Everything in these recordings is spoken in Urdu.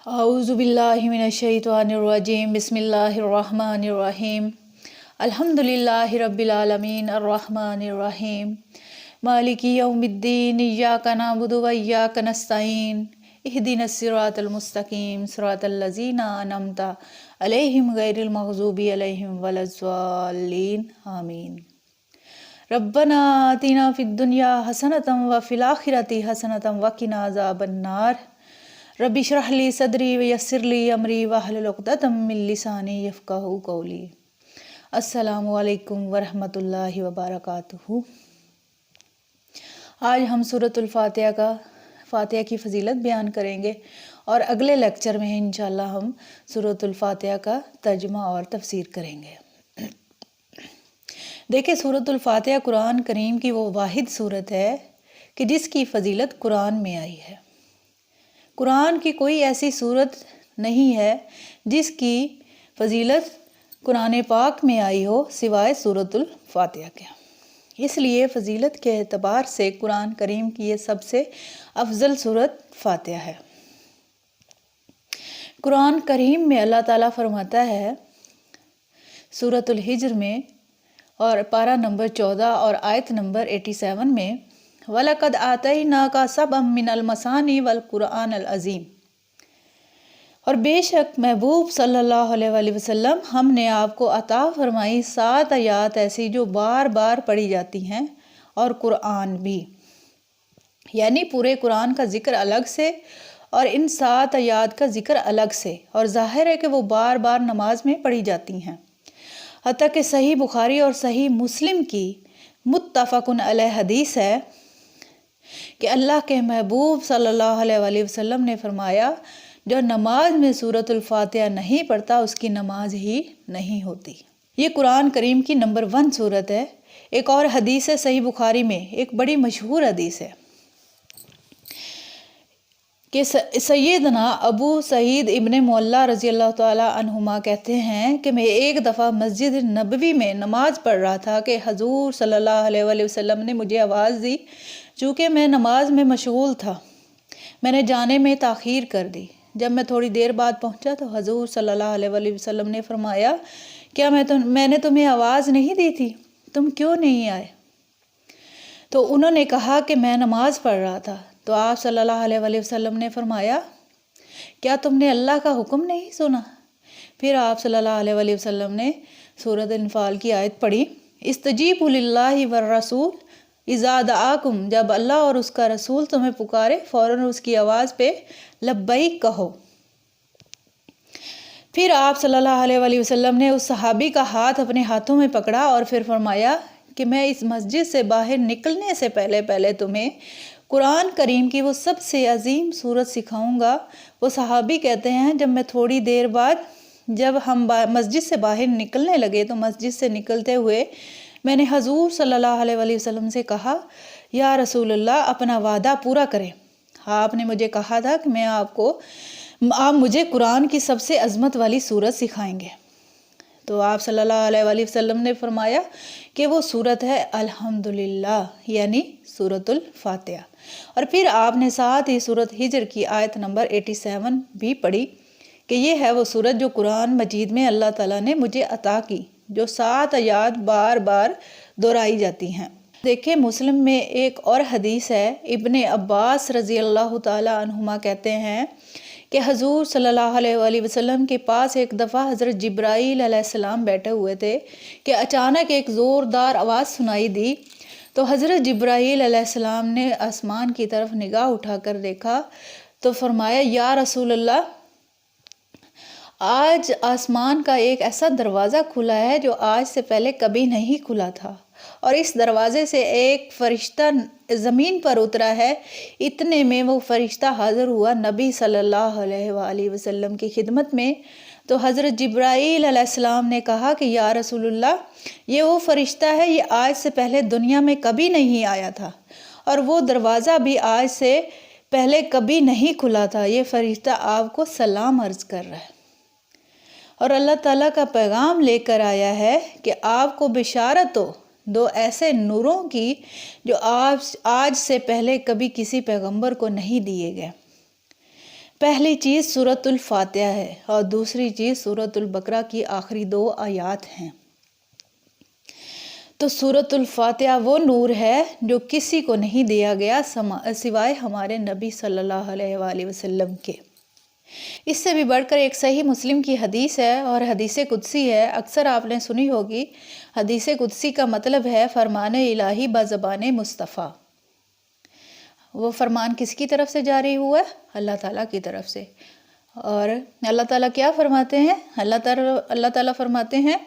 اعوذ باللہ من الشیطان الرجیم بسم اللہ الرحمن الرحیم الحمد للہ رب العالمین الرحمن الرحیم مالک یوم الدین ایاک نعبد و ایاک نستعین اہدنا الصراط المستقیم صراط الذین انعمت علیہم غیر المغضوب علیہم ولا الضالین آمین۔ ربنا آتنا فی الدنیا حسنۃ وفی الآخرۃ حسنۃ وقنا عذاب النار۔ رب اشرح لی صدری ویسر لی امری واحلل عقدۃ من لسانی یفقہوا قولی۔ السلام علیکم ورحمۃ اللہ وبرکاتہ۔ آج ہم سورۃ فاتحہ کی فضیلت بیان کریں گے اور اگلے لیکچر میں انشاءاللہ ہم سورۃ الفاتحہ کا ترجمہ اور تفسیر کریں گے۔ دیکھیں، سورۃ الفاتحہ قرآن کریم کی وہ واحد سورت ہے کہ جس کی فضیلت قرآن میں آئی ہے۔ قرآن کی کوئی ایسی صورت نہیں ہے جس کی فضیلت قرآن پاک میں آئی ہو سوائے سورۃ الفاتحہ کے۔ اس لیے فضیلت کے اعتبار سے قرآن کریم کی یہ سب سے افضل سورت فاتحہ ہے۔ قرآن کریم میں اللہ تعالیٰ فرماتا ہے سورۃ الحجر میں اور پارہ نمبر 14 اور آیت نمبر 87 میں، وَلَقَدْ آتَيْنَاكَ سَبْعًا مِّنَ الْمَثَانِي وَالْقُرْآنَ الْعَظِيمِ، اور بے شک محبوب صلی اللہ علیہ وآلہ وسلم ہم نے آپ کو عطا فرمائی 7 آیات ایسی جو بار بار پڑھی جاتی ہیں، اور قرآن بھی، یعنی پورے قرآن کا ذکر الگ سے اور ان 7 آیات کا ذکر الگ سے، اور ظاہر ہے کہ وہ بار بار نماز میں پڑھی جاتی ہیں۔ حتیٰ کہ صحیح بخاری اور صحیح مسلم کی متفق علیہ حدیث ہے کہ اللہ کے محبوب صلی اللہ علیہ وآلہ وسلم نے فرمایا، جو نماز میں سورۃ الفاتحہ نہیں پڑھتا اس کی نماز ہی نہیں ہوتی۔ یہ قرآن کریم کی نمبر 1 سورت ہے۔ ایک اور حدیث ہے صحیح بخاری میں، ایک بڑی مشہور حدیث ہے کہ سیدنا ابو سعید ابن معلیٰ رضی اللہ تعالیٰ عنہما کہتے ہیں کہ میں ایک دفعہ مسجد نبوی میں نماز پڑھ رہا تھا کہ حضور صلی اللہ علیہ وآلہ وسلم نے مجھے آواز دی۔ چونکہ میں نماز میں مشغول تھا، میں نے جانے میں تاخیر کر دی۔ جب میں تھوڑی دیر بعد پہنچا تو حضور صلی اللہ علیہ وآلہ وسلم نے فرمایا، کیا میں نے تمہیں آواز نہیں دی تھی؟ تم کیوں نہیں آئے؟ تو انہوں نے کہا کہ میں نماز پڑھ رہا تھا۔ تو آپ صلی اللہ علیہ وآلہ وسلم نے فرمایا، کیا تم نے اللہ کا حکم نہیں سنا؟ پھر آپ صلی اللہ علیہ وآلہ وسلم نے سورۃ انفال کی آیت پڑھی، استجیبوا للہ والرسول اذا دعاکم، جب اللہ اور اس کا رسول تمہیں پکارے فوراً اس کی آواز پہ لبیک کہو۔ پھر آپ صلی اللہ علیہ وآلہ وسلم نے اس صحابی کا ہاتھ اپنے ہاتھوں میں پکڑا اور پھر فرمایا کہ میں اس مسجد سے باہر نکلنے سے پہلے تمہیں قرآن کریم کی وہ سب سے عظیم سورت سکھاؤں گا۔ وہ صحابی کہتے ہیں، جب میں تھوڑی دیر بعد جب ہم مسجد سے باہر نکلنے لگے تو مسجد سے نکلتے ہوئے میں نے حضور صلی اللہ علیہ وآلہ وسلم سے کہا، یا رسول اللہ اپنا وعدہ پورا کریں۔ آپ نے مجھے کہا تھا کہ آپ مجھے قرآن کی سب سے عظمت والی سورت سکھائیں گے۔ تو آپ صلی اللہ علیہ وآلہ وسلم نے فرمایا کہ وہ سورت ہے الحمدللہ، یعنی سورۃ الفاتحہ۔ اور پھر آپ نے ساتھ ہی سورۃ ہجر کی آیت نمبر 87 بھی پڑھی کہ یہ ہے وہ سورت جو قرآن مجید میں اللہ تعالیٰ نے مجھے عطا کی، جو 7 آیات بار بار دہرائی جاتی ہیں۔ دیکھیں، مسلم میں ایک اور حدیث ہے، ابن عباس رضی اللہ تعالیٰ عنہما کہتے ہیں کہ حضور صلی اللہ علیہ وآلہ وسلم کے پاس ایک دفعہ حضرت جبرائیل علیہ السلام بیٹھے ہوئے تھے کہ اچانک ایک زوردار آواز سنائی دی۔ تو حضرت جبرائیل علیہ السلام نے آسمان کی طرف نگاہ اٹھا کر دیکھا تو فرمایا، یا رسول اللہ، آج آسمان کا ایک ایسا دروازہ کھلا ہے جو آج سے پہلے کبھی نہیں کھلا تھا، اور اس دروازے سے ایک فرشتہ زمین پر اترا ہے۔ اتنے میں وہ فرشتہ حاضر ہوا نبی صلی اللہ علیہ وآلہ وسلم کی خدمت میں۔ تو حضرت جبرائیل علیہ السلام نے کہا کہ یا رسول اللہ، یہ وہ فرشتہ ہے، یہ آج سے پہلے دنیا میں کبھی نہیں آیا تھا، اور وہ دروازہ بھی آج سے پہلے کبھی نہیں کھلا تھا۔ یہ فرشتہ آپ کو سلام عرض کر رہا ہے اور اللہ تعالیٰ کا پیغام لے کر آیا ہے کہ آپ کو بشارت ہو 2 ایسے نوروں کی جو آج سے پہلے کبھی کسی پیغمبر کو نہیں دیے گئے۔ پہلی چیز سورۃ الفاتحہ ہے اور دوسری چیز سورۃ البقرہ کی آخری 2 آیات ہیں۔ تو سورۃ الفاتحہ وہ نور ہے جو کسی کو نہیں دیا گیا سوائے ہمارے نبی صلی اللہ علیہ وآلہ وسلم کے۔ اس سے بھی بڑھ کر ایک صحیح مسلم کی حدیث ہے اور حدیث قدسی ہے، اکثر آپ نے سنی ہوگی۔ حدیث قدسی کا مطلب ہے فرمان الہی بزبان مصطفیٰ۔ وہ فرمان کس کی طرف سے جاری ہوا ہے؟ اللہ تعالیٰ کی طرف سے۔ اور اللہ تعالیٰ کیا فرماتے ہیں؟ اللہ تعالیٰ فرماتے ہیں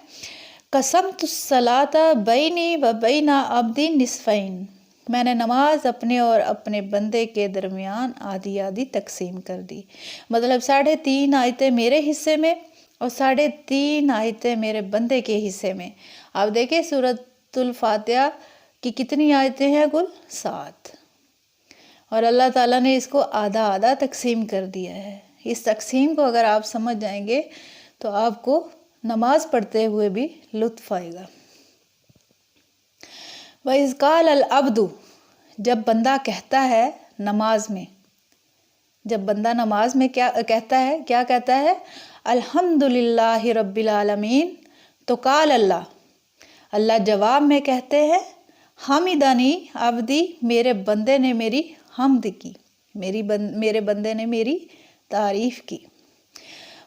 قسمت الصلاۃ بینی و بین عبدی نصفین، میں نے نماز اپنے اور اپنے بندے کے درمیان آدھی آدھی تقسیم کر دی۔ مطلب 3.5 آیتیں میرے حصے میں اور 3.5 آیتیں میرے بندے کے حصے میں۔ آپ دیکھیں سورۃ الفاتحہ کی کتنی آیتیں ہیں؟ کل 7۔ اور اللہ تعالیٰ نے اس کو آدھا آدھا تقسیم کر دیا ہے۔ اس تقسیم کو اگر آپ سمجھ جائیں گے تو آپ کو نماز پڑھتے ہوئے بھی لطف آئے گا۔ وَإِذْ قَالَ الْعَبْدُ، جب بندہ کہتا ہے نماز میں، جب بندہ نماز میں کیا کہتا ہے؟ الحمدللہ رب العالمین، تو قال اللہ جواب میں کہتے ہیں حمدنی عبدی، میرے بندے نے میری حمد کی، میرے بندے نے میری تعریف کی۔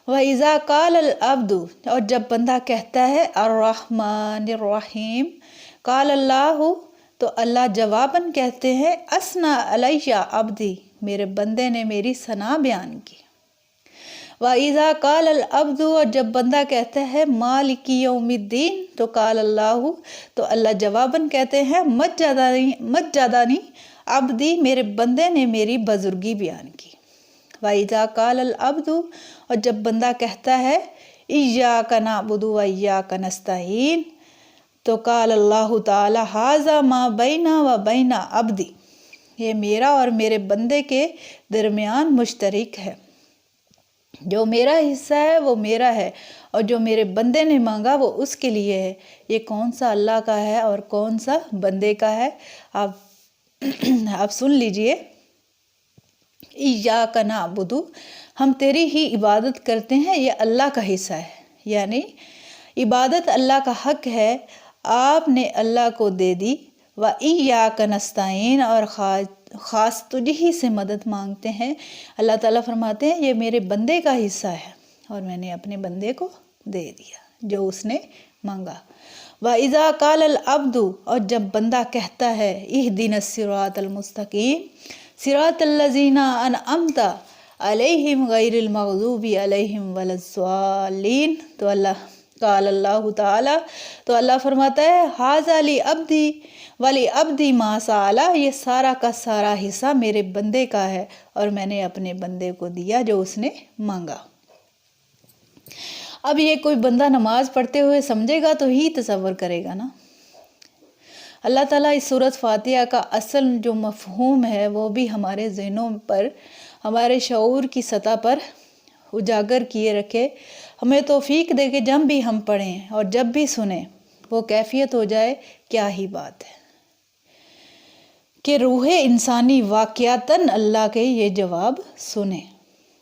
وَإِذَا قَالَ الْعَبْدُ، اور جب بندہ کہتا ہے الرحمن الرحیم، قال اللہ، تو اللہ جواباً کہتے ہیں اثنى علیہ عبدی، میرے بندے نے میری ثنا بیان کی۔ وَإِذَا قَالَ الْعَبْدُ، اور جب بندہ کہتا ہے مالک یوم الدین، تو قال اللہ، تو اللہ جواباً کہتے ہیں مجدنی عبدی، میرے بندے نے میری بزرگی بیان کی۔ وَإِذَا قَالَ الْعَبْدُ، اور جب بندہ کہتا ہے إِيَّاكَ نَعْبُدُ وَإِيَّاكَ نَسْتَعِينُ، تو قال اللہ تعالی ھذا ما بین و بین عبدی، یہ میرا اور میرے بندے کے درمیان مشترک ہے۔ جو میرا حصہ ہے وہ میرا ہے اور جو میرے بندے نے مانگا وہ اس کے لیے ہے۔ یہ کون سا اللہ کا ہے اور کون سا بندے کا ہے؟ آپ سن لیجئے۔ ایاک نعبد، ہم تیری ہی عبادت کرتے ہیں، یہ اللہ کا حصہ ہے، یعنی عبادت اللہ کا حق ہے، آپ نے اللہ کو دے دی۔ وَإِيَّاكَ نَسْتَعِينُ، اور خاص تجھ ہی سے مدد مانگتے ہیں۔ اللہ تعالیٰ فرماتے ہیں یہ میرے بندے کا حصہ ہے اور میں نے اپنے بندے کو دے دیا جو اس نے مانگا۔ وَإِذَا قَالَ الْعَبْدُ، اور جب بندہ کہتا ہے اِهْدِنَا الصِّرَاطَ الْمُسْتَقِيمَ صِرَاطَ الَّذِينَ أَنْعَمْتَ عَلَيْهِمْ غَيْرِ الْمَغْضُوبِ عَلَيْهِمْ وَلَا الضَّالِّينَ، تو قال اللہ تعالیٰ، تو اللہ فرماتا ہے ھذا لعبدی ولعبدی ما سأل، یہ سارا کا سارا حصہ میرے بندے کا ہے اور میں نے اپنے بندے کو دیا جو اس نے مانگا۔ اب یہ کوئی بندہ نماز پڑھتے ہوئے سمجھے گا تو ہی تصور کرے گا نا۔ اللہ تعالیٰ اس سورۃ فاتحہ کا اصل جو مفہوم ہے وہ بھی ہمارے ذہنوں پر، ہمارے شعور کی سطح پر اجاگر کیے رکھے، ہمیں توفیق دے کہ جب بھی ہم پڑھیں اور جب بھی سنیں وہ کیفیت ہو جائے کیا ہی بات ہے کہ روح انسانی واقعتاً اللہ کے یہ جواب سنے۔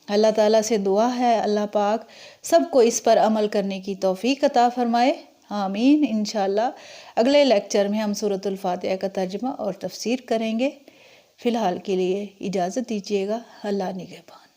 اللہ تعالیٰ سے دعا ہے اللہ پاک سب کو اس پر عمل کرنے کی توفیق عطا فرمائے، آمین۔ انشاءاللہ اگلے لیکچر میں ہم سورۃ الفاتحہ کا ترجمہ اور تفسیر کریں گے۔ فی الحال کے لیے اجازت دیجیے گا، اللہ نگہبان۔